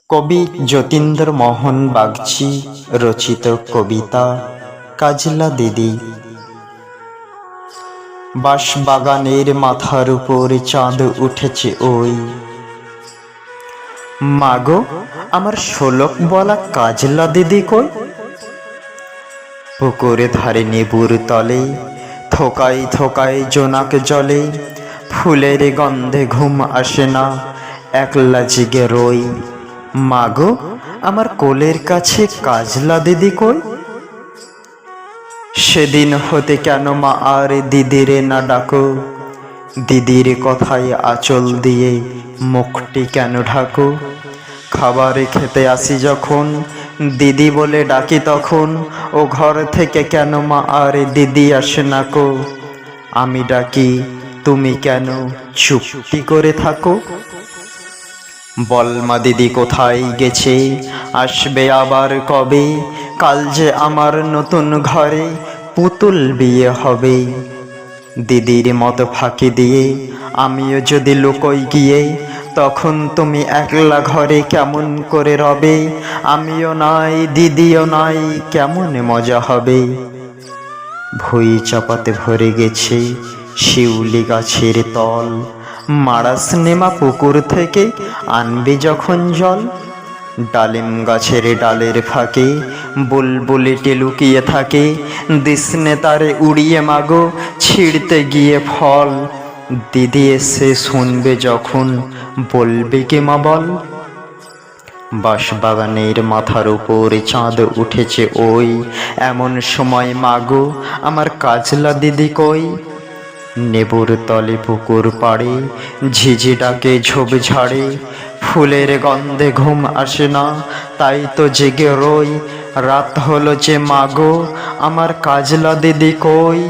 কবি যতীন্দ্র মোহন বাগচি রচিত কবিতা কাজলা দিদি। বাঁশবাগানের মাথার উপর চাঁদ উঠেছে ওই, মাগো আমার শোলক বলা কাজলা দিদি কই? পুকুরে ধারে নেবুর তলে থোকায় থোকায় জোনাক জলে, ফুলের গন্ধে ঘুম আসে না, একলা জেগে রই। মাগো আমার কোলের কাছে কাজলা দিদি কই? সেদিন হতে কেন মা আর দিদিরে না ডাকো? দিদির কথায় আঁচল দিয়ে মুখটি কেন ঢাকো? খাবার খেতে আসি যখন দিদি বলে ডাকি তখন, ও ঘর থেকে কেন মা আর দিদি আসে না কো? আমি ডাকি তুমি কেন চুপটি করে থাকো? বলমা দিদি কোথায় গেছে, আসবে আবার কবে? কাল যে আমার নতুন ঘরে পুতুল বিয়ে হবে। দিদির মতো ফাঁকি দিয়ে আমিও যদি লুকোই গিয়ে, তখন তুমি একলা ঘরে কেমন করে রবে? আমিও নাই দিদিও নাই, কেমন মজা হবে। ভুঁই চাপাতে ভরে গেছে শিউলি গাছের তল, মারাস নেমা পুকুর থেকে আনবে যখন জল। ডালিম গাছের ডালের ফাঁকে বুলবুলিটি লুকিয়ে থাকে, দিসনে তারে উড়িয়ে মাগো ছিঁড়তে গিয়ে ফল। দিদি এসে শুনবে যখন বলবে কে মা বল? বাঁশবাগানের মাথার উপর চাঁদ উঠেছে ওই, এমন সময় মাগো আমার কাজলা দিদি কই? নেবুর তলে পুকুর পাড়ে ঝিঝি ডাকে ঝোপঝাড়ে, ফুলের গন্ধে ঘুম আসে না, তাই তো জেগে রই। রাত হলো যে মাগো আমার কাজলা দিদি কই?